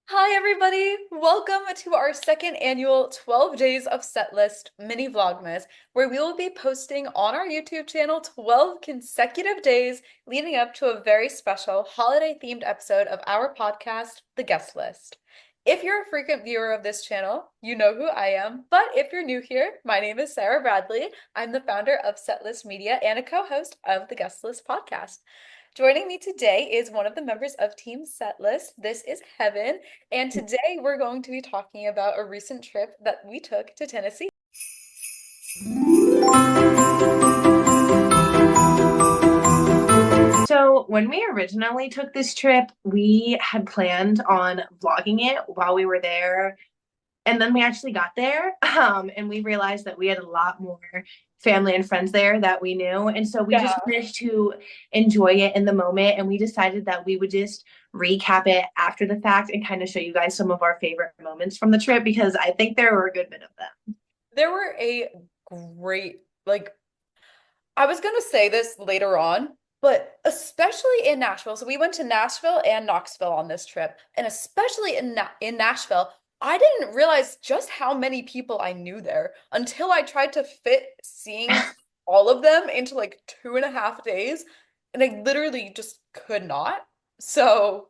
Hi, everybody. Welcome to our second annual 12 Days of Setlist mini Vlogmas, where we will be posting on our YouTube channel 12 consecutive days leading up to a very special holiday-themed episode of our podcast, The Guest List. If you're a frequent viewer of this channel, you know who I am, but if you're new here, my name is Sarah Bradley. I'm the founder of Setlist Media and a co-host of the Guest List podcast. Joining me today is one of the members of Team Setlist. This is Heaven, and today we're going to be talking about a recent trip that we took to Tennessee. So, when we originally took this trip, we had planned on vlogging it while we were there. And then we actually got there, and we realized that we had a lot more family and friends there that we knew. And so we Yeah. just wanted to enjoy it in the moment. And we decided that we would just recap it after the fact and kind of show you guys some of our favorite moments from the trip because I think there were a good bit of them. There were a great, I was gonna say this later on, but especially in Nashville. So we went to Nashville and Knoxville on this trip, and especially in Nashville, I didn't realize just how many people I knew there until I tried to fit seeing all of them into like 2.5 days, and I literally just could not. So,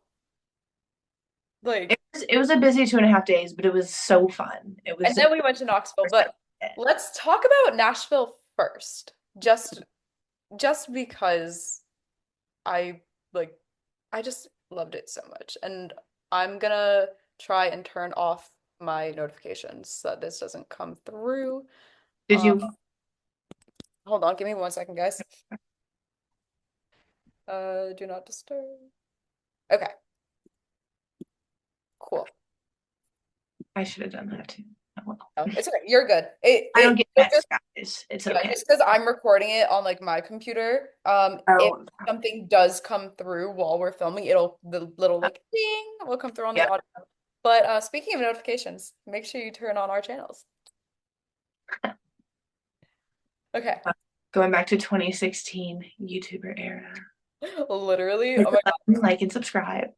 like, It was a busy 2.5 days, but it was so fun. It and was then we went to Knoxville, but let's talk about Nashville first. Just because I like I just loved it so much. And I'm gonna try and turn off my notifications so that this doesn't come through. Did Um, you? hold on, give me 1 second, guys. Do not disturb. Okay, cool. I should have done that too. Oh, well. Oh, it's okay. You're good. I don't get It just text, guys. It's yeah, okay. just because I'm recording it on like my computer, if Oh, something does come through while we're filming, the little like ding will come through on the yeah. audio. But speaking of notifications, make sure you turn on our channels. Okay. Going back to 2016 YouTuber era. Literally. Hit Oh the my God. button, like and subscribe.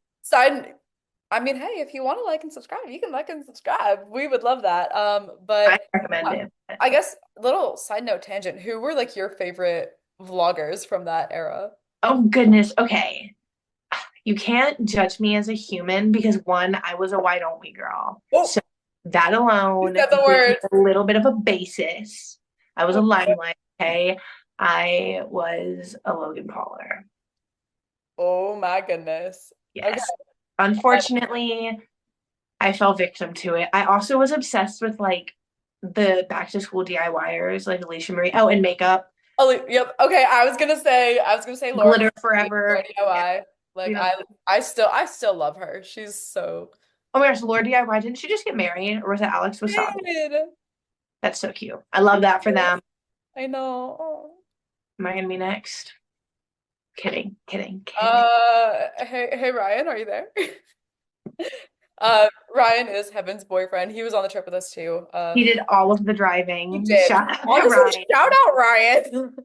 I mean, hey, if you want to like and subscribe, you can like and subscribe. We would love that. I But recommend uh, it. I guess little side note tangent, who were like your favorite vloggers from that era? Oh goodness. Okay. You can't judge me as a human because one, I was a white only girl. Oh, So that you alone said the gives me word. a little bit of a basis. I was a Oh, limelight. Okay. I was a Logan Pauler. oh my goodness. Okay. Yes. Unfortunately, I fell victim to it. I also was obsessed with like the back to school DIYers, like Alicia Marie. Oh, and makeup, Oh, yep. Okay. I was gonna say Laura glitter Marie, Laura forever. Yeah, DIY. Like yep. I still love her. She's so Oh my gosh, Lord DIY, didn't she just get married? Or was it Alex Wasabi? good. That's so cute. I love that for them. I know. Oh. Am I gonna be next? Kidding, kidding, kidding. Hey Ryan, are you there? Ryan is Heaven's boyfriend. He was on the trip with us too. He did all of the He driving. did. Shout out to Honestly, Ryan. shout out Ryan.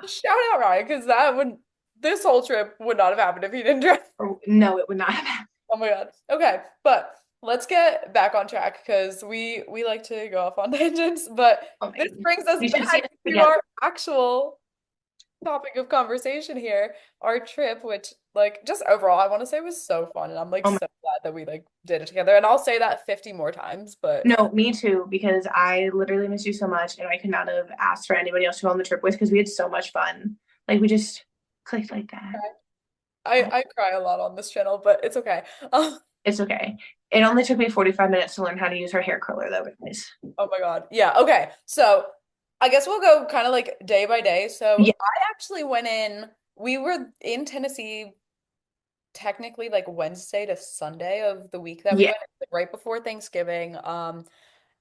Shout out Ryan, because this whole trip would not have happened if he didn't drive. Oh, no, it would not have happened. Oh my God. Okay, but let's get back on track because we like to go off on tangents, but Oh my this goodness. brings us We should see back us to together. our actual topic of conversation here, our trip, which like just overall I want to say was so fun, and I'm like Oh my, so glad that we like did it together. And I'll say that 50 more times, but no, me too, because I literally miss you so much and I could not have asked for anybody else to go on the trip with because we had so much fun. Like we just clicked like that. I cry a lot on this channel, but it's okay. It's okay. It only took me 45 minutes to learn how to use her hair curler though, guys. Oh my God. Yeah, okay. So I guess we'll go kind of like day by day. Yeah, So I actually we were in Tennessee technically like Wednesday to Sunday of the week that we yeah. went, like, right before Thanksgiving.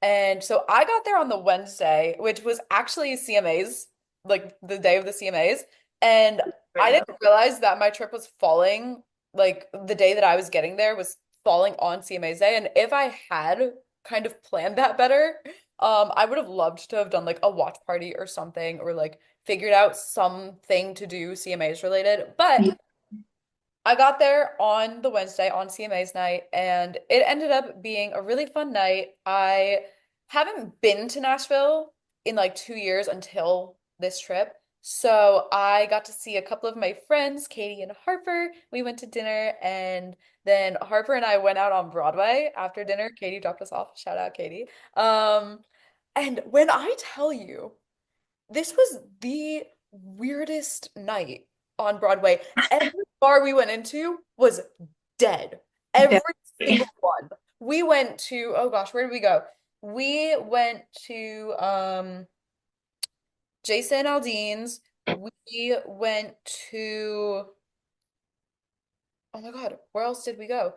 And so I got there on the Wednesday, which was actually CMAs, like the day of the CMAs. And I didn't realize that my trip was falling, like the day that I was getting there was falling on CMA's day. And if I had kind of planned that better, I would have loved to have done like a watch party or something, or like figured out something to do CMAs related. But Yeah. I got there on the Wednesday on CMA's night, and it ended up being a really fun night. I haven't been to Nashville in like 2 years until this trip. So I got to see a couple of my friends, Katie and Harper. We went to dinner, and then Harper and I went out on Broadway after dinner. Katie dropped us off. Shout out, Katie. Um, and when I tell you, this was the weirdest night on Broadway. Every bar we went into was dead. Every Definitely. single one. We went to, oh gosh, where did we go? We went to Jason Aldean's. We went to, oh my God, where else did we go?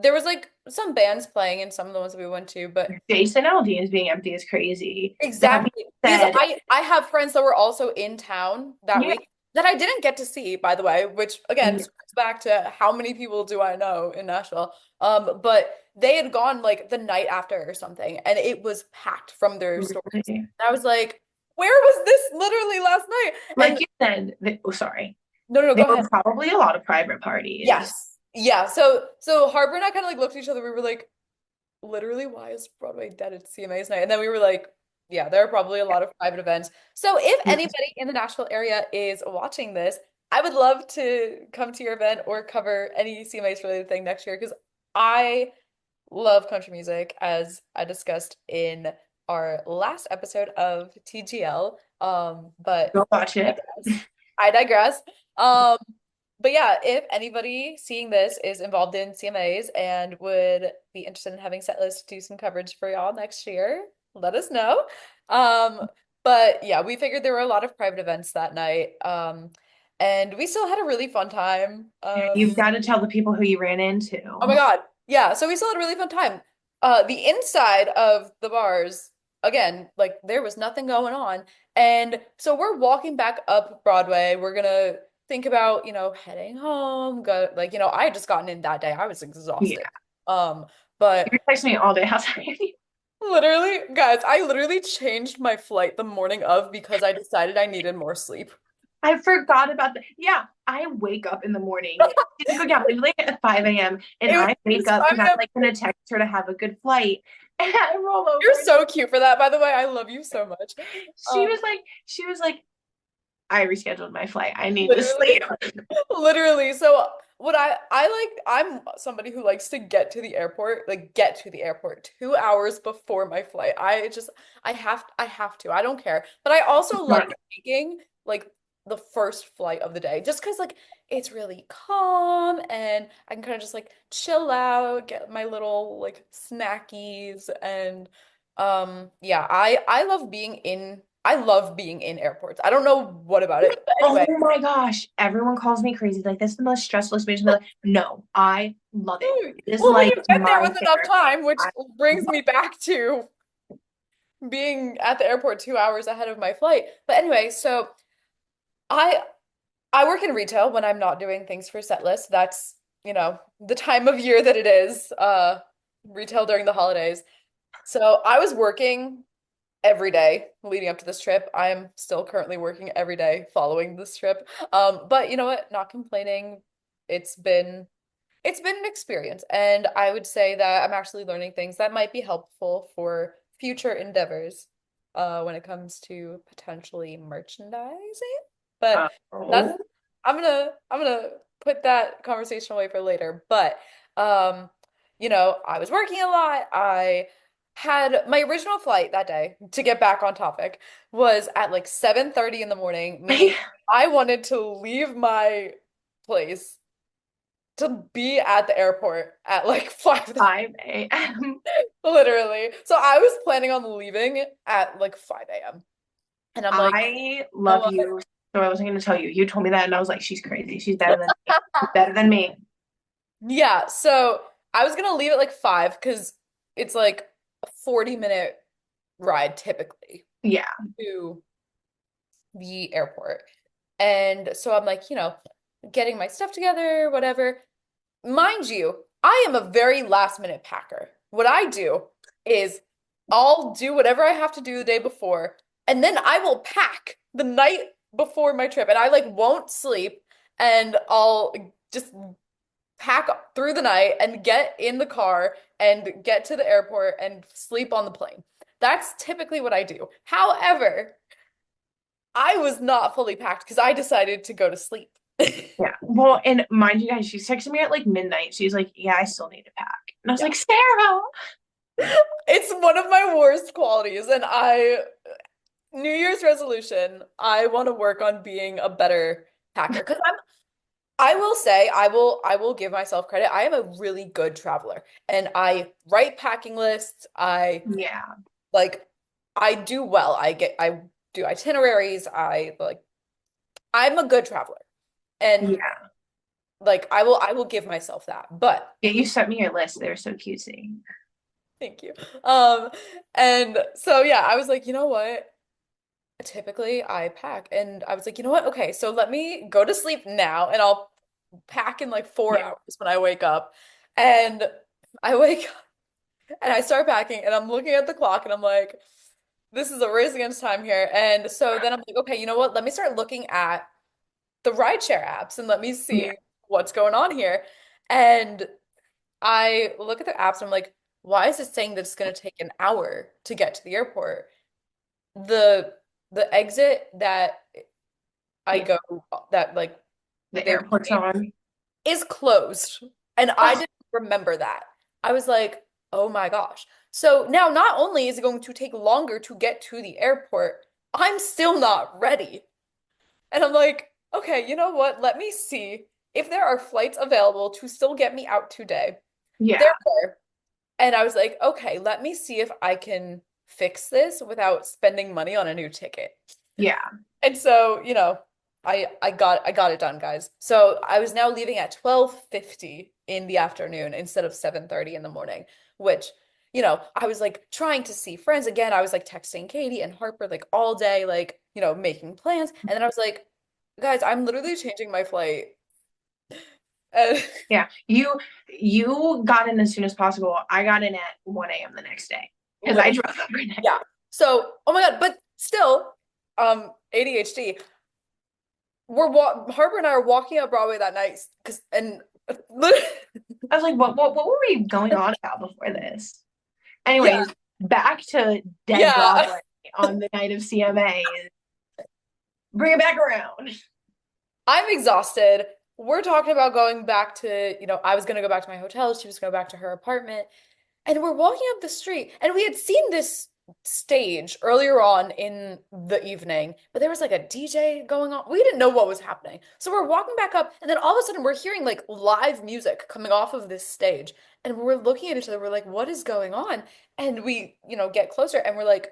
There was like some bands playing in some of the ones that we went to, but Jason Aldean is being empty is crazy. That being exactly. Because said, I have friends that were also in town that yeah, week that I didn't get to see, by the way, which again yeah, circles back to how many people do I know in Nashville. But they had gone like the night after or something, and it was packed from their stories. really. And I was like, where was this literally last night? Like And you said, oh, sorry. no, no, no, There go were ahead. probably a lot of private parties. Yes. Yeah. So Harper and I kind of like looked at each other. We were like, literally, why is Broadway dead at CMA's night? And then we were like, yeah, there are probably a lot of private events. So if anybody in the Nashville area is watching this, I would love to come to your event or cover any CMA's related thing next year because I love country music, as I discussed in our last episode of TGL. But Go watch I it. digress. I digress. Um, but yeah, if anybody seeing this is involved in CMAs and would be interested in having Setlist do some coverage for y'all next year, let us know. Um, but yeah, we figured there were a lot of private events that night. And we still had a really fun time. You've got to tell the people who you ran Oh my into. God. Yeah, so we still had a really fun time. The inside of the bars, again, like there was nothing going on. And so we're walking back up Broadway. We're gonna think about, heading home. Go like, I had just gotten in that day. I was Yeah. exhausted. Um, but You were texting me all day. How tired are you? literally, guys, I literally changed my flight the morning of because I decided I needed more sleep. I forgot about that. Yeah, I wake up in the morning. Didn't go down literally at 5 a.m. and I It wake was up because I'm 5 a.m. like gonna text her to have a good flight. And I roll over You're and so cute for that, by the way. I love you so much. she was like, she was like, I rescheduled my flight. I need to Literally. sleep. Literally. So what I'm somebody who likes to get to the airport, like get to the airport 2 hours before my flight. I have to. I don't care. But I also like taking like the first flight of the day just because like it's really calm and I can kind of just like chill out, get my little like snackies and yeah, I love being in airports. I don't know what about it. But Oh anyway, my gosh. Everyone calls me crazy. Like, that's the most stressful experience. Like, no, I love it. It is well, when like you get there my with enough therapy. time, which I brings love me back to being at the airport 2 hours ahead of my flight. But anyway, so I I work in retail when I'm not doing things for Setlist. That's, the time of year that it is, retail during the holidays. So I was working every day leading up to this trip. I am still currently working every day following this trip. But you know what? Not complaining. It's been It's been an experience, and I would say that I'm actually learning things that might be helpful for future endeavors, when it comes to potentially merchandising. But that's Oh. I'm gonna put that conversation away for later. But I was working a lot. I had my original flight that day to get back on topic was at like 7:30 in the morning, meaning I wanted to leave my place to be at the airport at like 5, 5 a.m. literally. So I was planning on leaving at like 5 a.m. And I'm like, I you know love what? you. So I wasn't going to tell you. You told me that, and I was like, she's crazy. She's better than me. She's better than me. Yeah, so I was gonna leave at like 5 because it's like a 40-minute ride typically Yeah. to the airport. And so I'm like, getting my stuff together, whatever. Mind you, I am a very last minute packer. What I do is I'll do whatever I have to do the day before, and then I will pack the night before my trip, and I like won't sleep, and I'll just pack through the night and get in the car and get to the airport and sleep on the plane. That's typically what I do. However, I was not fully packed because I decided to go to sleep. Yeah. Well, and mind you guys, she texted me at like midnight. She's like, "Yeah, I still need to pack." And I was Yeah. like, "Sarah." It's one of my worst qualities, and New Year's resolution, I want to work on being a better packer because I will say I will give myself credit. I am a really good traveler and I write packing lists. Yeah. Like I do well. I do itineraries. I'm a good traveler. And Yeah. like I will give myself that. But Yeah, you sent me your list. They're so cutesy. thank you. Um and so yeah, I was like, you know what? Typically I pack and I was like, you know what? Okay, so let me go to sleep now and I'll pack in like four Yeah. hours when I wake up. And I wake up and I start packing and I'm looking at the clock and I'm like, this is a race against time here. And so then I'm like, okay, you know what? Let me start looking at the rideshare apps and let me Yeah. see what's going on here. And I look at the apps and I'm like, why is it saying that it's going to take an hour to get to the airport? The the exit that I Yeah. go that like The they airport's on. is closed. And I Oh, didn't remember that. I was like, oh my gosh. So now not only is it going to take longer to get to the airport, I'm still not ready. And I'm like, okay, you know what? Let me see if there are flights available to still get me out today. There yeah. were. And I was like, okay, let me see if I can fix this without spending money on a new ticket. Yeah. And so, I got it done, guys. So I was now leaving at 12:50 in the afternoon instead of 7:30 in the morning, which, I was like trying to see friends again. I was like texting Katie and Harper like all day, like, making plans. And then I was like, guys, I'm literally changing my flight. And Yeah. You got in as soon as possible. I got in at 1 a.m. the next day because I literally, drove overnight. yeah. So, oh my God, but still, ADHD. Harper and I are walking up Broadway that night because and I was like, what were we going on about before this? yeah, Anyways, back to Dead yeah. Broadway on the night of CMA. Bring it back around. I'm exhausted. We're talking about going back to, I was gonna go back to my hotel, she was going back to her apartment. And we're walking up the street, and we had seen this stage earlier on in the evening, but there was like a DJ going on. We didn't know what was happening. So we're walking back up, and then all of a sudden we're hearing like live music coming off of this stage. And we're looking at each other, we're like, what is going on? And we, get closer and we're like,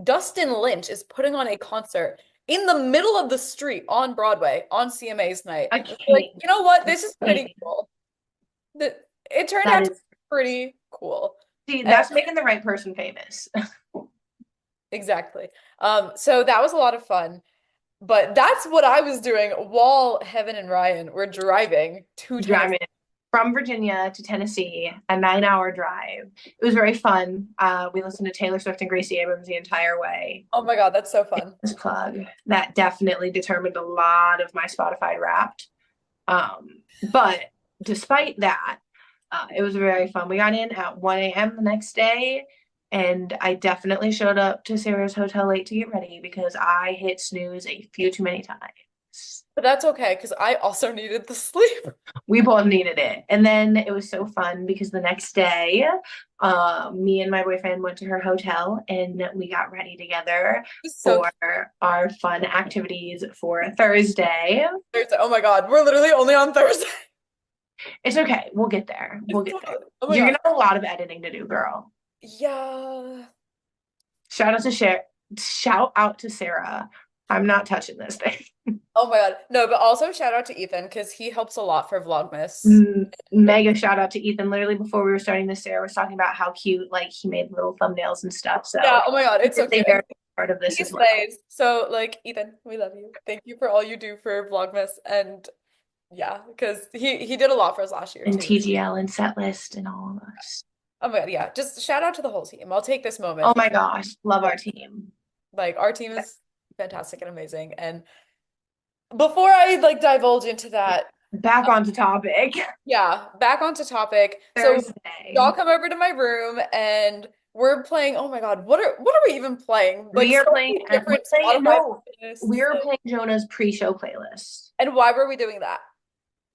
Dustin Lynch is putting on a concert in the middle of the street on Broadway on CMA's night. A And we're like, king. you know what? A This is king. pretty cool. It turned That out to is, be pretty cool. see, And that's making the right person famous. exactly. So that was a lot of fun. But that's what I was doing while Heaven and Ryan were driving to Tennessee. Driving from Virginia to Tennessee, a 9 hour drive. It was very fun. We listened to Taylor Swift and Gracie Abrams the entire way. Oh my God, that's so fun. This plug that definitely determined a lot of my Spotify Wrapped. But despite that, it was very fun. We got in at 1 a.m. the next day, and I definitely showed up to Sarah's hotel late to get ready because I hit snooze a few too many times. But that's okay because I also needed the sleep. We both needed it. And then it was so fun because the next day, me and my boyfriend went to her hotel and we got ready together It's so for cute. our fun activities for Thursday. Thursday. Oh my God, we're literally only on Thursday. It's okay. We'll get there. We'll It's get there. totally. Oh my You're God. gonna have a lot of editing to do, girl. Yeah. Shout out to Share. Shout out to Sarah. I'm not touching this thing. Oh my God. No, but also shout out to Ethan because he helps a lot for Vlogmas. And Mega shout out to Ethan. Literally before we were starting this, Sarah was talking about how cute, like he made little thumbnails and stuff. So yeah, oh my God, it's so he's a cute. very part of this He as well. slays. So, like, Ethan, we love you. Thank you for all you do for Vlogmas. And yeah, because he did a lot for us last year And too. TGL and Setlist and all of us. Oh my God, yeah. Just shout out to the whole team. I'll take this Oh moment. my gosh, love our team. Like, our team is fantastic and amazing. And before I like divulge into that, Back onto topic. yeah, back onto topic. So y'all Thursday. come over to my room and we're playing. Oh my God, what are we even playing? Like We are so playing, many different we're playing, Spotify no, we playlists. are Like, playing Jonah's pre-show playlist and why were we doing that?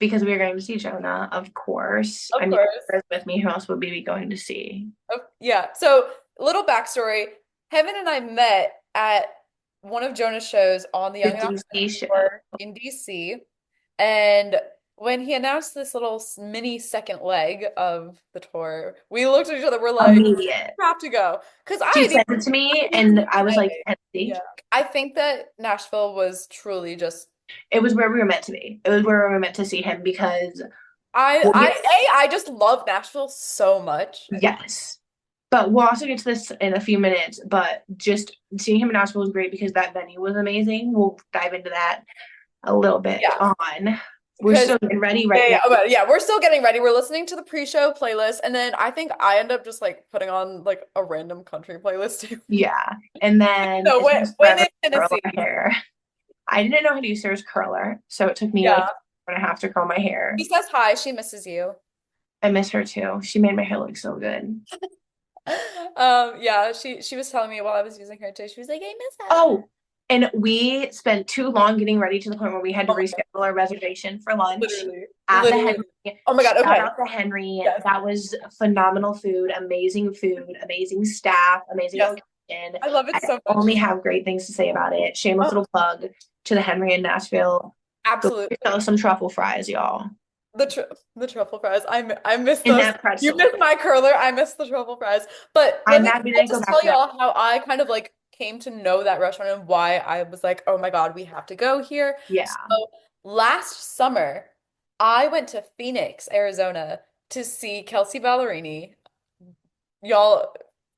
because we are going to see Jonah, of course. I Of mean, course. with me, who else would we be going to see? Oh, yeah. So, little backstory. Kevin and I met at one of Jonah's shows on the The Young and DC Outgoing show. tour in DC. And when he announced this little mini second leg of the tour, we looked at each other. We're like, Immediate. we have to go. Because She I sent it to me, didn't and even I was like, say, Tennessee. yeah. I think that Nashville was truly just It was where we were meant to be. It was where we were meant to see him because, I well, I yeah, A, I just love Nashville so much. yes. But we'll also get to this in a few minutes. But just seeing him in Nashville was great because that venue was amazing. We'll dive into that a little bit Yeah. on. We're Because still getting ready yeah, right now. yeah, but yeah, we're still getting ready. We're listening to the pre-show playlist, and then I think I end up just like putting on like a random country playlist too. Yeah. And then So it when takes when forever in to curl Tennessee, our hair. I didn't know how to use Sarah's curler, so it took me like yeah, 1.5 to curl my hair. she says hi. She misses you. I miss her too. She made my hair look so good. Yeah, she was telling me while I was using her too. She was like, I miss her. Oh, and we spent too long getting ready to the point where we had to Oh my God, reschedule our reservation for lunch literally, at the literally. Henry. Oh my God. Shout Okay. out to Henry. Yes. That was phenomenal food, amazing staff, amazing Yes. location. I love it I so much. only have great things to say about it. Shameless Oh, little plug to the Henry in Nashville. Go get absolutely. yourself some truffle fries, y'all. The tr the truffle fries. I miss And those. that You pretzel. miss my curler. I miss the truffle fries. But I'm mad we I'll didn't go just back tell to that. y'all how I kind of like came to know that restaurant and why I was like, oh my God, we have to go here. Yeah. So last summer, I went to Phoenix, Arizona to see Kelsey Ballerini. Y'all,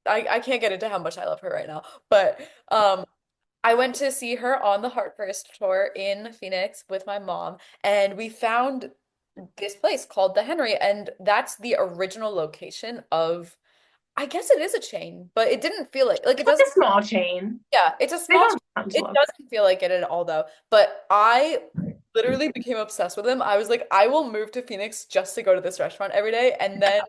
I can't get into how much I love her right now, but I went to see her on the Heart First tour in Phoenix with my mom, and we found this place called the Henry, and that's the original location of, I guess it is a chain, but it didn't feel like it It's like doesn't. a small chain. Yeah, it's a They small chain. don't sound It slow. doesn't feel like it at all though. But I literally became obsessed with them. I was like, I will move to Phoenix just to go to this restaurant every day. And then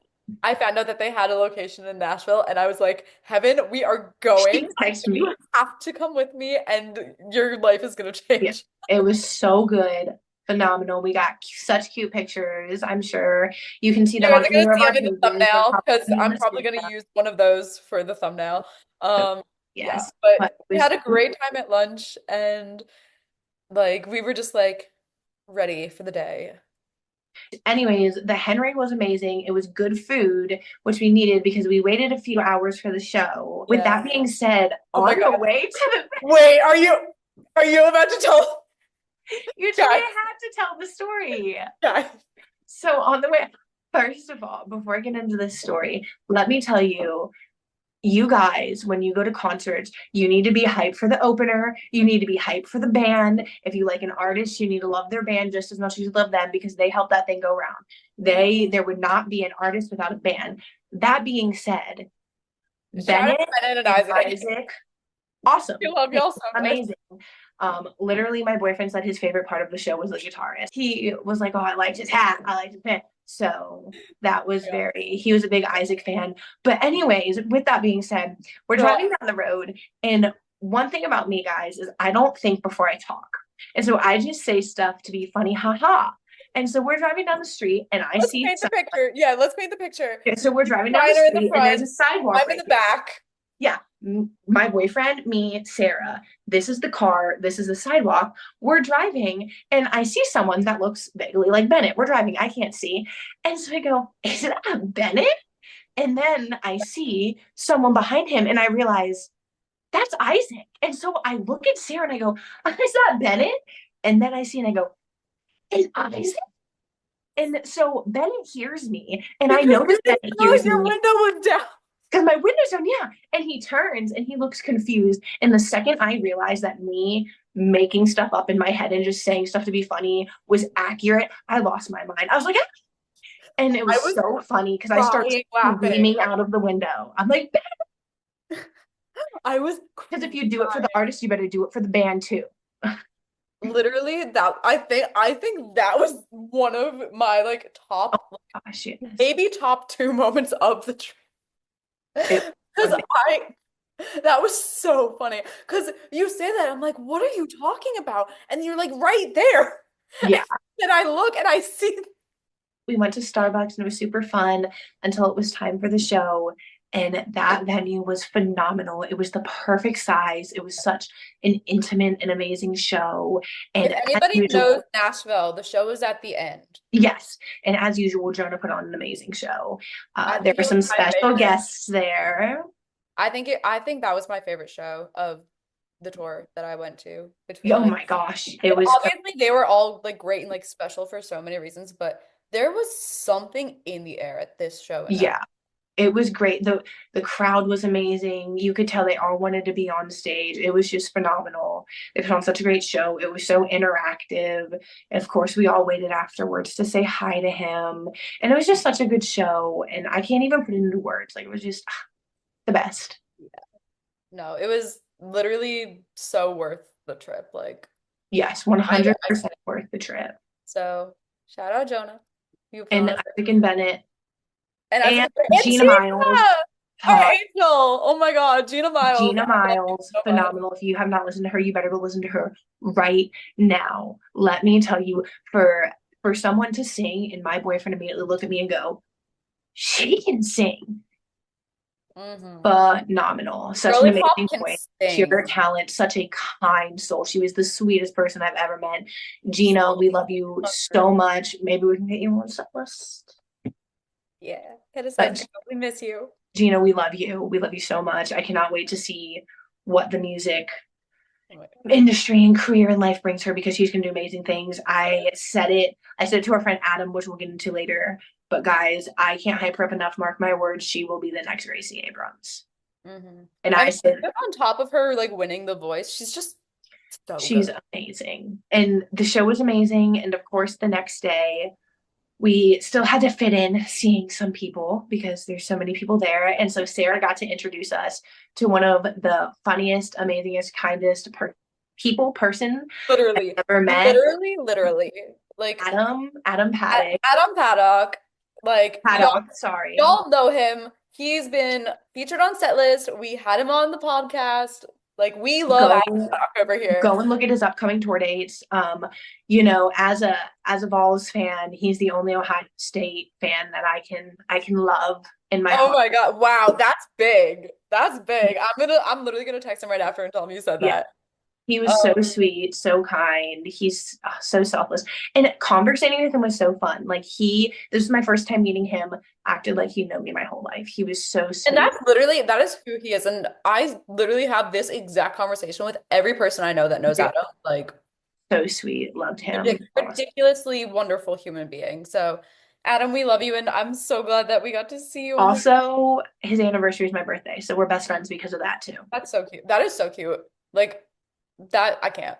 I found out that they had a location in Nashville, and I was like, Heaven, we are She going. texted You me. have to come with me, and your life is gonna Yeah, change. it was so good. Phenomenal. We got such cute pictures. I'm sure you can see You them guys on are gonna either of see our them in the pages. They're thumbnail because probably in I'm the probably studio. gonna use one of those for the thumbnail. So, Yeah, yes, but but it we was, had a great time at lunch, and like we were just like ready for the day. anyways, the Henry was amazing. It was good food, which we needed because we waited a few hours for the show. With Yeah. that being said, Oh my on the God. way to the, Wait, are you about to tell you told me guys? I had to tell the story. Guys. So on the way, first of all, before I get into this story, let me tell you, you guys, when you go to concerts, you need to be hyped for the opener. You need to be hyped for the band. If you like an artist, you need to love their band just as much as you love them because they help that thing go round. There would not be an artist without a band. That being said, Shout out Bennett to Bennett and and Isaac. Isaac, awesome. We love y'all so much. Amazing. Literally, my boyfriend said his favorite part of the show was the guitarist. He was like, "Oh, I liked his hat. I liked his pin." So that was Yeah. very. He was a big Isaac fan. But anyways, with that being said, we're Girl, driving down the road, and one thing about me, guys, is I don't think before I talk, and so I just say stuff to be funny, haha. And so we're driving down the street, and I let's see. paint the picture. Yeah, let's paint the picture. So we're You driving down the and I are in the street, and there's front. a sidewalk I'm in right the here. back. Yeah, my boyfriend, me, Sarah. This is the car. This is the sidewalk. We're driving, and I see someone that looks vaguely like Bennett. We're driving. I can't see. And so I go, is that Bennett? And then I see someone behind him, and I realize that's Isaac. And so I look at Sarah and I go, is that Bennett? And then I see and I go, is Isaac? And so Bennett hears me, and I Because know you that didn't Bennett know hears your me window was down. because my window's down, yeah. And he turns and he looks confused. And the second I realized that me making stuff up in my head and just saying stuff to be funny was accurate, I lost my mind. I was like, ah! And it I was was so funny because I started crying laughing. screaming out of the window. I'm like, I was because if you do it for the crying. artist, you better do it for the band too. literally that I think that was one of my like Oh top, gosh, yes. maybe top two moments of the trip. It Because was that was so funny. Because you say that, I'm like, what are you talking about? And you're like right there. yeah. And I look and I see, We went to Starbucks and it was super fun until it was time for the show. And that venue was phenomenal. It was the perfect size. It was such an intimate and amazing show. if And as anybody knows usual, Nashville, the show is at the end. yes. And as usual, Jonah put on an amazing show. I There think were it was some my special favorite. guests there. I think that was my favorite show of the tour that I went to between Oh like, my gosh. It like was, obviously they were all like great and like special for so many reasons, but there was something in the air at this show and that. yeah. It was great. The crowd was amazing. You could tell they all wanted to be on stage. It was just phenomenal. They put on such a great show. It was so interactive. And of course, we all waited afterwards to say hi to him. And it was just such a good show. And I can't even put it into words. Like it was just the best. No, it was literally so worth the trip. Like Yes, I 100% worth the trip. so shout out Jonah. You put And on a Isaac and Bennett and I and think and Gina Miles. Gina, our uh, angel. Oh my God, Gina Miles. Gina I love you Miles, so much. phenomenal. If you have not listened to her, you better go listen to her right now. Let me tell you, for someone to sing, and my boyfriend immediately looked at me and go, "She can sing." Mm-hmm. Phenomenal. Such an Girly pop amazing can voice, pure sing. talent, such a kind soul. She was the sweetest person I've ever met. So Gina, we love you love her. so much. Maybe we can get you on set list. Yeah, hit us up. But We miss you. Gina, we love you. We love you so much. I cannot wait to see what the music Oh my God. industry and career in life brings her because she's going to do amazing things. I said it to our friend Adam, which we'll get into later. But guys, I can't hype her up enough. Mark my words, she will be the next Gracie Abrams. Mm-hmm. And I I mean, said, on top of her like winning The Voice, she's just so she's good. amazing. And the show was amazing. And of course, the next day, we still had to fit in seeing some people because there's so many people there. And so Sarah got to introduce us to one of the funniest, amazingest, kindest person Literally, I've ever met. literally. Like Adam Adam Paddock, like Paddock, sorry. y'all know him. He's been featured on Setlist. We had him on the podcast. Like we love Go Adam Paddock over here. go and look at his upcoming tour dates. As a Vols fan, he's the only Ohio State fan that I can love in my Oh heart. my God. Wow, that's big. That's big. I'm literally gonna text him right after and tell him you said Yeah. that. He was so Um, sweet, so kind. He's so selfless. And conversating with him was so fun. This was my first time meeting him, acted like he'd known me my whole life. He was so and sweet. that is who he is. And I literally have this exact conversation with every person I know that knows Adam. Like So sweet. Loved him. Awesome. ridiculously wonderful human being. So, Adam, we love you, and I'm so glad that we got to see you on this. Also, his anniversary is my birthday, so we're best friends because of that too. That's so cute. That is so cute. Like that, I can't.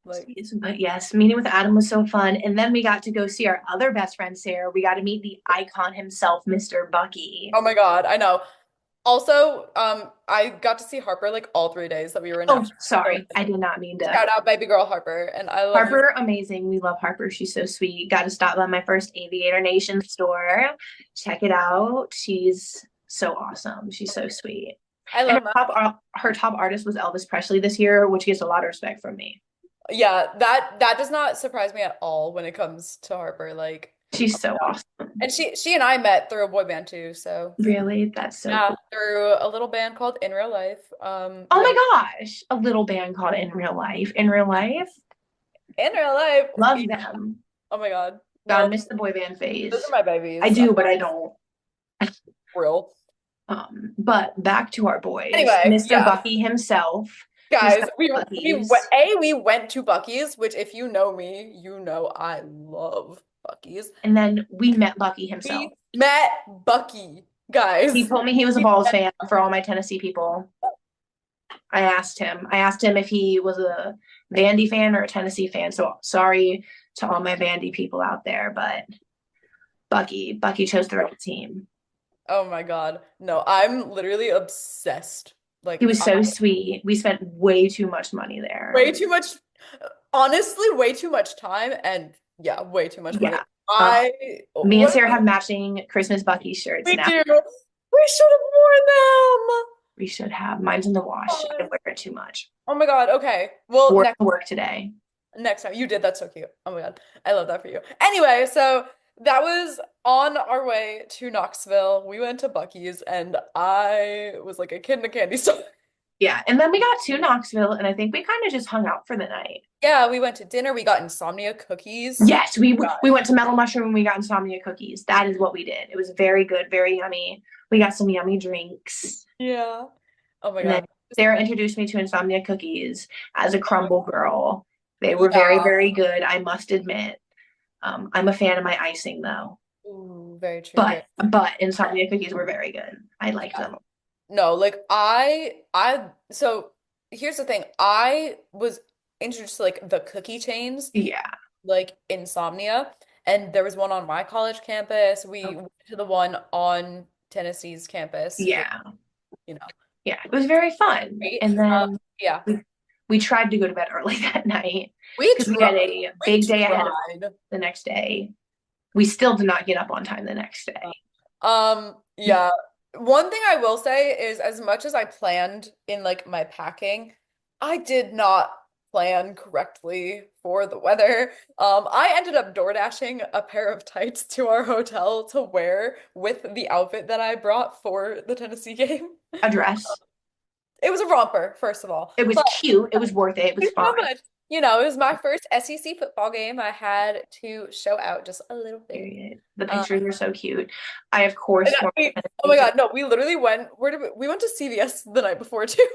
Like, But yes, meeting with Adam was so fun. And then we got to go see our other best friend, Sarah. We got to meet the icon himself, Mr. Bucky. oh my God, I know. Also, I got to see Harper like all 3 days that we were in Oh, Nashville. So, sorry. I did not mean to. shout out, baby girl Harper, and I love you. Harper, amazing. We love Harper. She's so sweet. Got to stop by my first Aviator Nation store. Check it out. She's so awesome. She's so sweet. I And love my. her top artist was Elvis Presley this year, which gets a lot of respect from me. Yeah, that does not surprise me at all when it comes to Harper. Like, She's so awesome. and she and I met through a boy band too. So Really? That's so yeah, cool. through a little band called In Real Life. Oh Yeah, my gosh. A little band called In Real Life. In Real Life? In Real Life. Love them. Oh my God. God, No, miss the boy band phase. those are my babies. I do, but I don't. Real. But back to our boys. Anyway, Mr. yeah, Bucky himself. guys, Mr. Bucky's. we went to Bucky's, which if you know me, you know I love Bucky's. And then we met Bucky himself. We met Bucky, He guys. told me he was a We Vols met- fan for all my Tennessee people. I asked him. If he was a Vandy fan or a Tennessee fan. So sorry to all my Vandy people out there, but Bucky chose the right team. Oh my God. No, I'm literally obsessed. Like He was so sweet. We spent way too much money there. way too much. Honestly, way too much time and yeah, way too much money. Yeah. Uh, I Me and what Sarah have matching Christmas Bucky shirts we now. do. We should have worn We should have. Mine's in the wash. I them. wear it too much. Oh my God. Okay. Well, Wore it next to work today. next time you did. That's so cute. Oh my God. I love that for you. Anyway, so that was on our way to Knoxville. We went to Buc-ee's and I was like a kid in a candy store. Yeah. And then we got to Knoxville and I think we kind of just hung out for the night. Yeah, we went to dinner. We got insomnia cookies. Yes, we went to Metal Mushroom and we got insomnia cookies. That is what we did. It was very good, very yummy. We got some yummy drinks. Yeah. Oh my And then God. Sarah introduced me to insomnia cookies as a crumble girl. They were very, Yeah. very good, I must admit. I'm a fan of my icing though. Ooh, very true. But Very. but insomnia cookies were very good. I liked Yeah. them. No, like so here's the thing. I was introduced to like the cookie chains, Yeah. like Insomnia, and there was one on my college campus. We went to the one on Tennessee's campus, which, Yeah. you know, Yeah. It was very fun. great. And then Yeah, we tried to go to bed early that night we because we tried. had a We big day ahead of tried. the next day. We still did not get up on time the next day. Yeah. One thing I will say is as much as I planned in like my packing, I did not plan correctly for the weather. I ended up door dashing a pair of tights to our hotel to wear with the outfit that I brought for the Tennessee game. A dress. It was a romper, first of all. It was But cute. It was worth it. It was thank you so fine. much. You know, it was my first SEC football game. I had to show out just a little bit. Period. The Um, pictures were so cute. I, of And course, wore oh my God, no, we literally went, where did we went to CVS the night before too.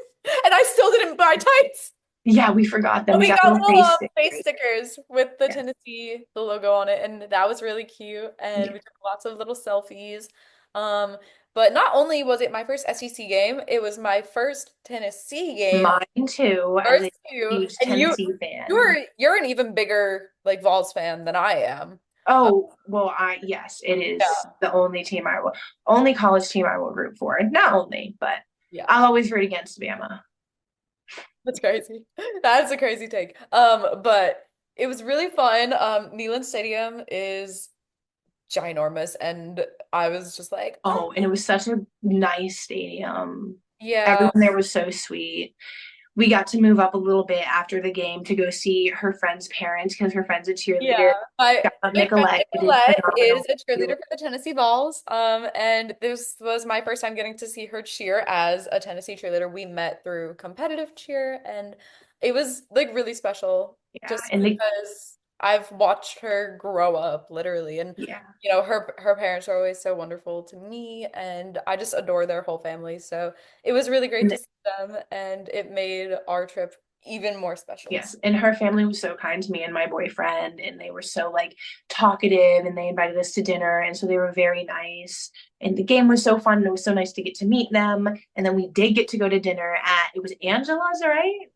And I still didn't buy tights. Yeah, we forgot them. But We we got got little little face face stickers. stickers with the Yeah. Tennessee, the logo on it, and that was really cute. And Yeah. we took lots of little selfies. Um, but not only was it my first SEC game, it was my first Tennessee game Mine too, as a versus you. huge And Tennessee fan. you're an even bigger like Vols fan than I am. Uh, Oh, well, yes, it is yeah, the only team I will, only college team I will root for. Not only, but yeah. I'll always root against Bama. That's crazy. That's a crazy take. But it was really fun. Neyland Stadium is ginormous, and I was just like, oh, Oh, and it was such a nice stadium. yeah, Everyone there was so sweet. We got to move up a little bit after the game to go see her friend's parents because her friend's a cheerleader. yeah. My friend Nicolette did Nicolette is phenomenal. a cheerleader for the Tennessee Vols. And this was my first time getting to see her cheer as a Tennessee cheerleader. We met through competitive cheer, and it was like really special Yeah, just and they, because I've watched her grow up literally. And yeah, you know, her parents are always so wonderful to me, and I just adore their whole family. So it was really great and to see them, and it made our trip even more special. yes, and her family was so kind to me and my boyfriend, and they were so like talkative, and they invited us to dinner, and so they were very nice. And the game was so fun, and it was so nice to get to meet them. And then we did get to go to dinner at it was Angela's, right?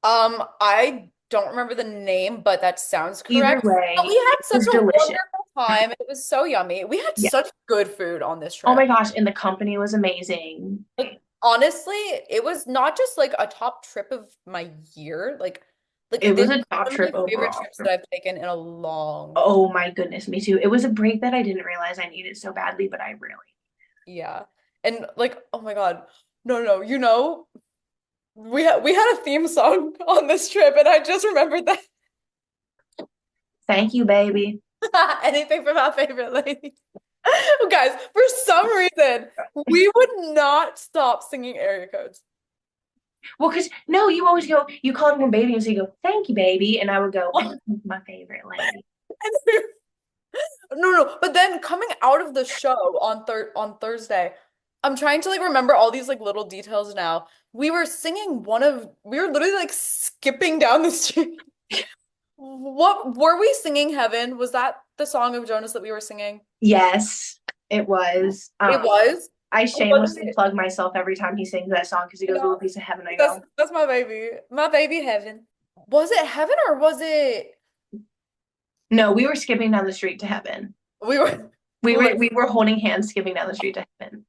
I don't remember the name, but that sounds Either correct. But we way, had it such was a delicious. wonderful time. It was so yummy. We had Yeah. such good food on this Oh trip. my gosh, and the company was amazing. Like honestly, it was not just like a top trip of my year. Like It this was is a top one of my trip favorite overall. trips that I've taken in a long time. Oh my goodness, me too. It was a break that I didn't realize I needed so badly, but I really. Yeah. And like, oh my God. No, no, you know, we had a theme song on this trip, and I just remembered that. Thank you, baby. Anything from our favorite lady. Guys, for some reason, we would not stop singing area codes. Well, because no, you always go, you call him baby, and so you go, thank you, baby. And I would go, my favorite lady. No, no, but then coming out of the show on Thursday, I'm trying to like remember all these like little details now. We were literally like skipping down the street. What were we singing Heaven? Was that the song of Jonas that we were singing? Yes, it was. It was. I Was shamelessly it? plug myself every time he sings that song because he You goes, know, little piece of heaven. I that's go, that's my baby. My baby Heaven. Was it Heaven or was it no, we were skipping down the street to heaven. we were We were like we were holding hands skipping down the street to heaven.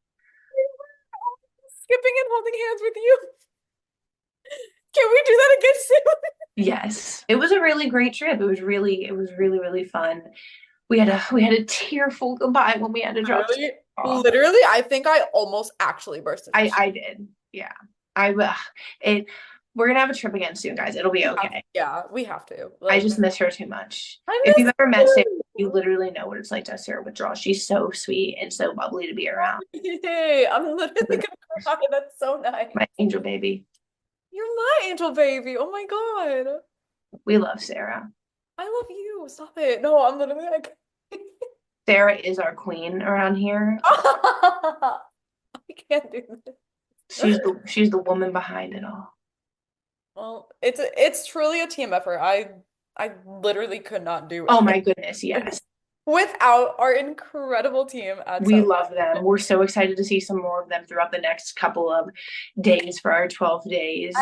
skipping and holding hands with you? Can we do that again soon? Yes. It was a really great trip. It was really, really fun. We had a tearful goodbye when we had to drop Literally, off. literally, I think I almost actually burst into tears. I did. Yeah. I it we're gonna have a trip again soon, guys. It'll be okay. Yeah, we have to. I Like, just miss her too much. I If you've miss ever met Sarah, you. you literally know what it's like to have Sarah withdrawal. She's so sweet and so bubbly to be around. Hey, I'm literally gonna cry. That's so nice. My angel baby. You're my angel baby. Oh my God. We love Sarah. I love you. Stop it. No, I'm literally like, Sarah is our queen around here. I can't do this. She's the woman behind it all. Well, it's truly a team effort. I literally could not do Oh it my goodness, yes. without our incredible team at We Setlist. love them. We're so excited to see some more of them throughout the next couple of days for our 12 I days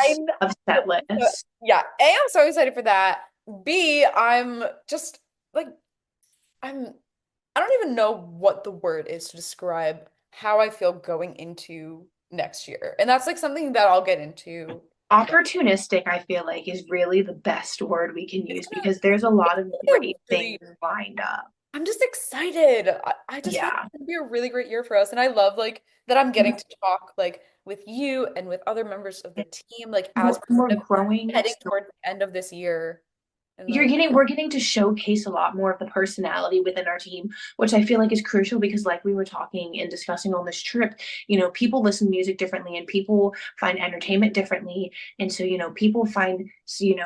of know. set list. Yeah, A, I'm so excited for that. B, I'm just like I'm I don't even know what the word is to describe how I feel going into next year. And that's like something that I'll get into. Opportunistic, I feel like, is really the best word we can It's use gonna, because there's a lot it's of gonna be great a things really, lined up. I'm just excited. I just feel like Yeah. it's gonna be a really great year for us. And I love like that I'm getting to talk like with you and with other members of the team, like as we're We're kind of growing heading so towards the end of this year. And you're like, getting we're getting to showcase a lot more of the personality within our team, which I feel like is crucial because like we were talking and discussing on this trip, people listen to music differently and people find entertainment differently. And so people find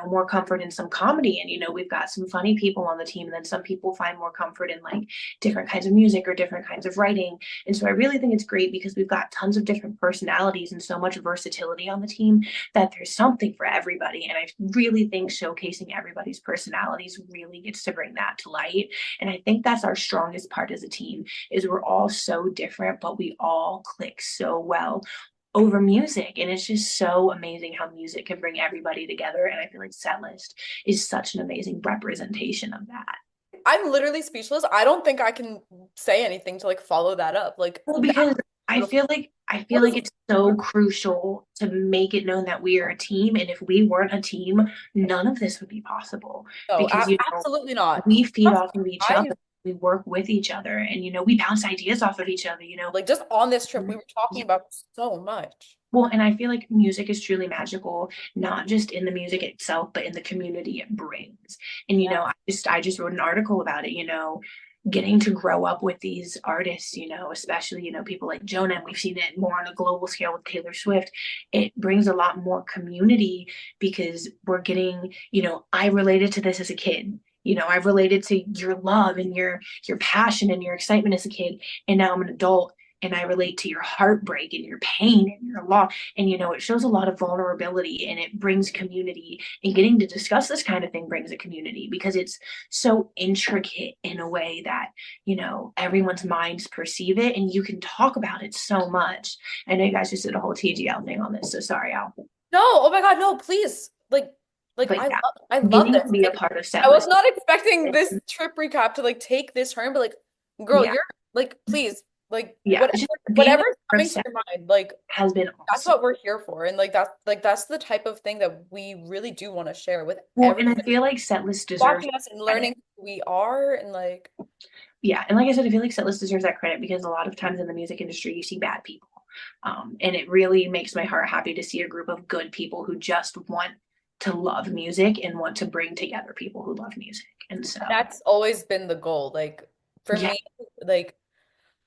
more comfort in some comedy, and we've got some funny people on the team, and then some people find more comfort in like different kinds of music or different kinds of writing. And so I really think it's great because we've got tons of different personalities and so much versatility on the team that there's something for everybody. And I really think showcasing everybody's personalities really gets to bring that to light. And I think that's our strongest part as a team is we're all so different, but we all click so well over music. And it's just so amazing how music can bring everybody together. And I feel like Setlist is such an amazing representation of that. I'm literally speechless. I don't think I can say anything to like follow that up. Like Well, that because I beautiful. feel like I feel What is like it's so crucial to make it known that we are a team, and if we weren't a team, none of this would be possible. no, Because absolutely not. we feed Trust off me, of each I other, we work with each other, and we bounce ideas off of each other. like just on this trip we were talking Yeah. about so much. Well, and I feel like music is truly magical, not just in the music itself, but in the community it brings. And Yeah. I just wrote an article about it, getting to grow up with these artists, especially, people like Jonah, and we've seen it more on a global scale with Taylor Swift. It brings a lot more community because we're getting, I related to this as a kid. I've related to your love and your passion and your excitement as a kid. And now I'm an adult and I relate to your heartbreak and your pain and your loss. And it shows a lot of vulnerability and it brings community. And getting to discuss this kind of thing brings a community because it's so intricate in a way that everyone's minds perceive it, and you can talk about it so much. I know you guys just did a whole TGL thing on this, so sorry, Al. No, oh my God, no, please. Like But yeah, I love getting this. to be a Like part of I was Setlist. not expecting this trip recap to like take this turn, but like girl, Yeah, you're like please, like yeah, just being a whatever's part of coming to Setlist your mind, like has been that's awesome. what we're here for. And like that's the type of thing that we really do want to share with Well, and I everybody feel like Setlist deserves watching us and credit. learning who we are and like Yeah, and like I said, I feel like Setlist deserves that credit because a lot of times in the music industry, you see bad people. And it really makes my heart happy to see a group of good people who just want to love music and want to bring together people who love music. And so, that's always been the goal. Like for yeah, me, like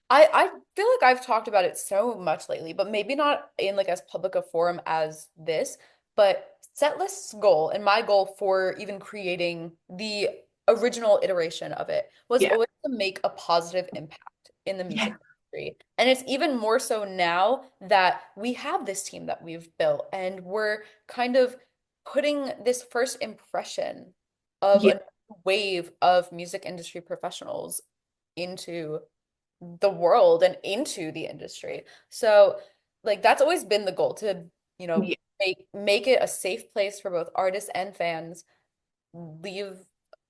I feel like I've talked about it so much lately, but maybe not in like as public a forum as this. But Setlist's goal and my goal for even creating the original iteration of it was yeah, always to make a positive impact in the yeah, music industry. And it's even more so now that we have this team that we've built and we're kind of putting this first impression of yeah, a wave of music industry professionals into the world and into the industry. So, like that's always been the goal to, yeah, make it a safe place for both artists and fans. Leave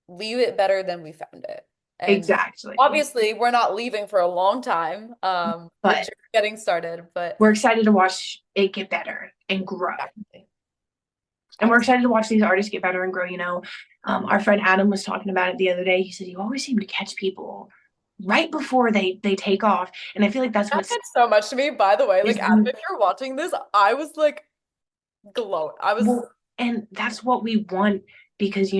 leave it better than we found it. And exactly. obviously, we're not leaving for a long time. We're But just getting started, but we're excited to watch it get better and grow. exactly. And we're excited to watch these artists get better and grow. Our friend Adam was talking about it the other day. He said, you always seem to catch people right before they take off. And I feel like that's That what's meant so much to me, by the way. Like, is Adam, if you're watching this, I was like glowing. I was, well, and that's what we want because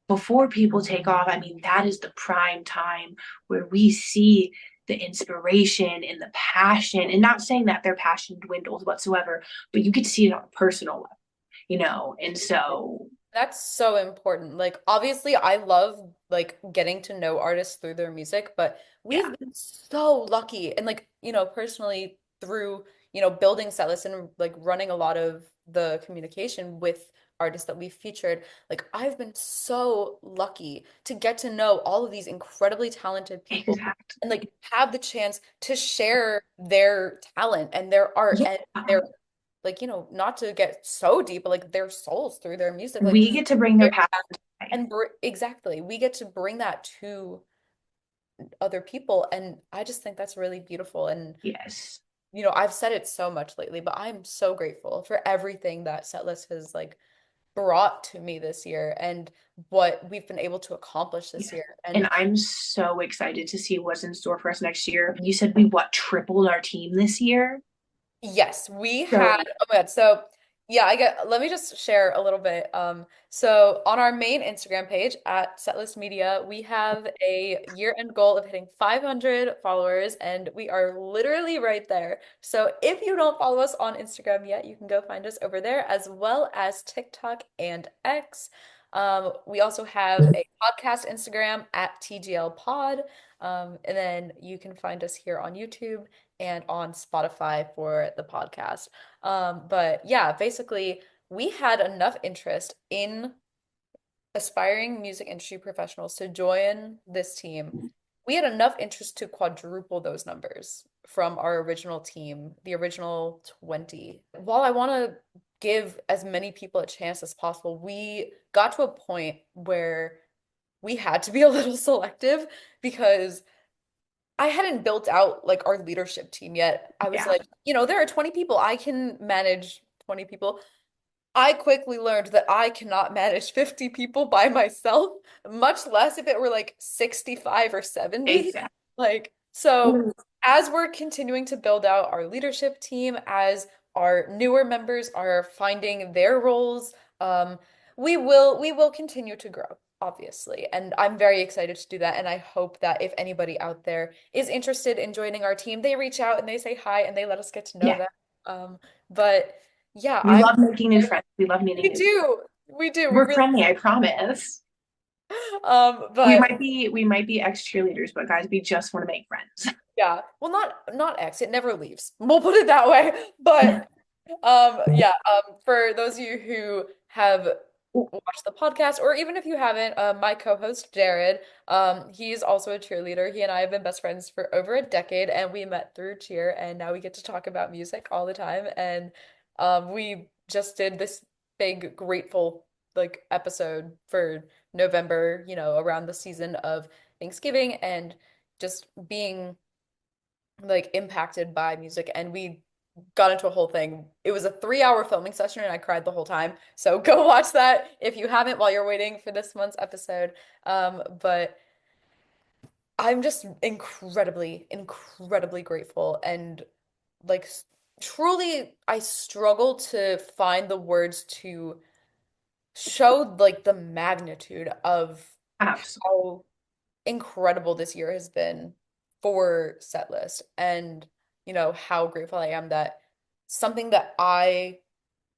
before people take off, I mean, that is the prime time where we see the inspiration and the passion. And not saying that their passion dwindles whatsoever, but you get to see it on a personal level. And so that's so important. Like, obviously, I love like getting to know artists through their music, but yeah, we've been so lucky and like, personally through, building Setlist and like running a lot of the communication with artists that we've featured. Like, I've been so lucky to get to know all of these incredibly talented people exactly. and like have the chance to share their talent and their art Yeah. and their like, not to get so deep, but like their souls through their music, like We get to bring their share passion that to life. and exactly, we get to bring that to other people, and I just think that's really beautiful. And Yes. I've said it so much lately, but I'm so grateful for everything that Setlist has like brought to me this year and what we've been able to accomplish this Yes. year. And And I'm so excited to see what's in store for us next year. You said we tripled our team this year? yes, we had, So oh my God. So yeah, let me just share a little bit. So on our main Instagram page at Setlist Media, we have a year-end goal of hitting 500 followers, and we are literally right there. So if you don't follow us on Instagram yet, you can go find us over there, as well as TikTok and X. We also have a podcast Instagram at TGL Pod. And then you can find us here on YouTube and on Spotify for the podcast. But yeah, basically, we had enough interest in aspiring music industry professionals to join this team. We had enough interest to quadruple those numbers from our original team, the original 20. While I want to give as many people a chance as possible, we got to a point where we had to be a little selective because I hadn't built out like our leadership team yet. I was yeah, like, there are 20 people. I can manage 20 people. I quickly learned that I cannot manage 50 people by myself, much less if it were like 65 or 70. exactly. Like, so as we're continuing to build out our leadership team, as our newer members are finding their roles, we will continue to grow, obviously. And I'm very excited to do that. And I hope that if anybody out there is interested in joining our team, they reach out and they say hi and they let us get to know Yeah. them. But yeah, We love making new friends. We love meeting we new people. do. We do. We We're really friendly, I promise. We but might be we might be ex cheerleaders, but guys, we just want to make friends. yeah. Well, not X. It never leaves. We'll put it that way. But yeah, for those of you who have watched the podcast, or even if you haven't, my co-host Jared, he's also a cheerleader. He and I have been best friends for over a decade, and we met through cheer, and now we get to talk about music all the time. And we just did this big grateful like episode for November, around the season of Thanksgiving and just being like impacted by music, and we got into a whole thing. It was a 3-hour filming session and I cried the whole time. So go watch that if you haven't while you're waiting for this month's episode. But I'm just incredibly, incredibly grateful and like truly I struggle to find the words to show like the magnitude of Absolutely. how incredible this year has been for Setlist and how grateful I am that something that I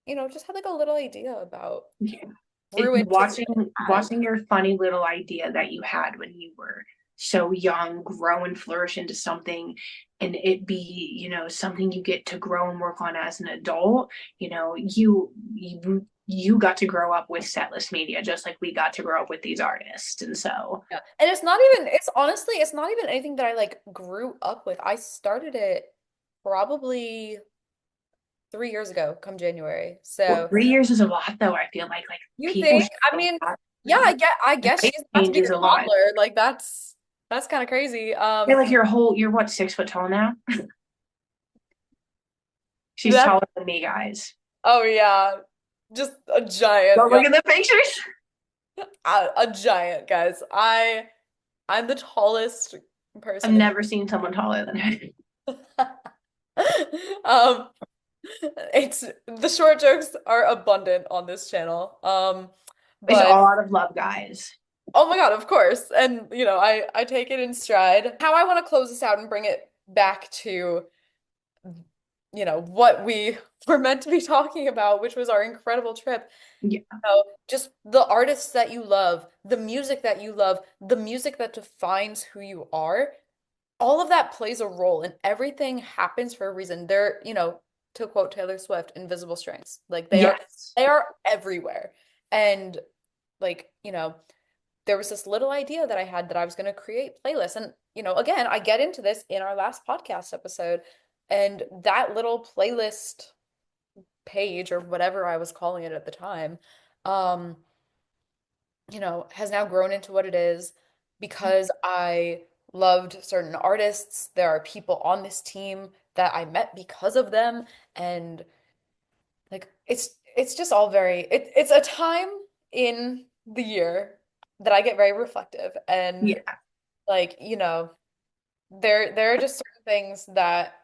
just had like a little idea about Yeah. grew into Watching something I had. watching your funny little idea that you had when you were so young grow and flourish into something and it be something you get to grow and work on as an adult. You got to grow up with Setlist Media just like we got to grow up with these artists, and so Yeah. And it's honestly it's not even anything that I like grew up with. I started it probably 3 years ago come January. well, So 3 years is a lot though. I feel like you people think, should I mean, have yeah, I the guess rate she's about to change be is a a lot. toddler. Like that's kind of crazy. I feel like you're what, 6 foot tall now? She's That taller than me, guys. oh yeah. just a giant, Don't look at the pictures. a giant, guys. I'm the tallest I've person in never seen someone taller than her. um it's the short jokes are abundant on this channel. It's But all out of love, guys. oh my God, of course. And I take it in stride. How I want to close this out and bring it back to what we were meant to be talking about, which was our incredible trip. Yeah. Just the artists that you love, the music that you love, the music that defines who you are, all of that plays a role and everything happens for a reason. They're, to quote Taylor Swift, invisible strengths. Like Yes. they are everywhere. And like, there was this little idea that I had that I was going to create playlists. And, again, I get into this in our last podcast episode. And that little playlist page or whatever I was calling it at the time, um, has now grown into what it is because I loved certain artists. There are people on this team that I met because of them. And like it's just all very it's a time in the year that I get very reflective and Yeah. like, there are just certain things that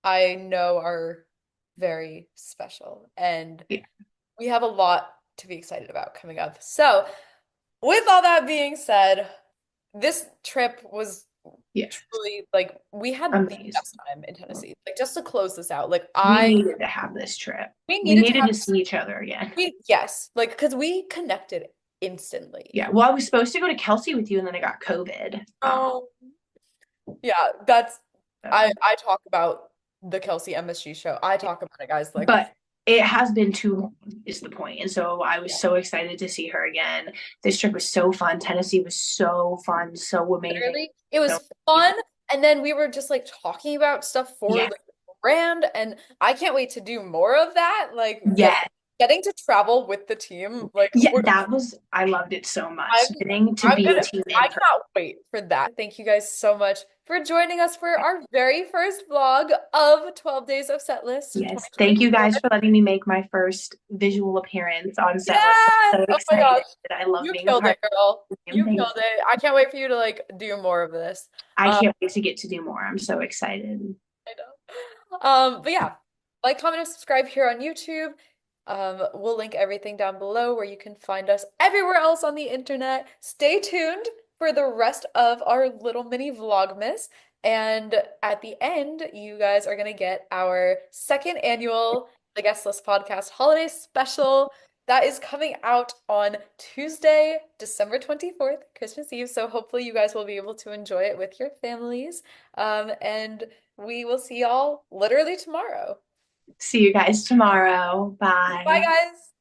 I know are very special and Yeah. we have a lot to be excited about coming up. So, with all that being said, this trip was Yeah. truly like we had the Amazing. best time in Tennessee. Like just to close this out, like We I needed to have this trip. we We needed to needed have to see each other again. yes, like because we connected instantly. Yeah. Well, I was supposed to go to Kelsey with you and then I got COVID. Oh, yeah, that's So, I talk about the Kelsey MSG show. I talk about it, guys. Like, but it has been too long, is the point. And so I was yeah, so excited to see her again. This trip was so fun. Tennessee was so fun, so amazing. literally, it So was fun. And then we were just like talking about stuff for yeah. the brand, and I can't wait to do more of that. Like, Yeah. getting to travel with the team. Like, Yeah, that was I loved it so I'm much. Getting to I'm be a gonna team I in person. cannot wait for that. Thank you guys so much for joining us for our very first vlog of 12 Days of Setlist Yes. Thank you 2024. guys for letting me make my first visual appearance on set list. Yes! I'm so Oh my excited. gosh. I love You being a killed part it, girl. of the team. You Thank killed you. it. I can't wait for you to like do more of this. I Um, can't wait to get to do more. I'm so excited. I know. But yeah, like, comment, and subscribe here on YouTube. We'll link everything down below where you can find us everywhere else on the internet. Stay tuned for the rest of our little mini Vlogmas. And at the end, you guys are gonna get our second annual The Guest List Podcast Holiday Special. That is coming out on Tuesday, December 24th, Christmas Eve. So hopefully you guys will be able to enjoy it with your families. And we will see y'all literally tomorrow. See you guys tomorrow. Bye, Bye. guys.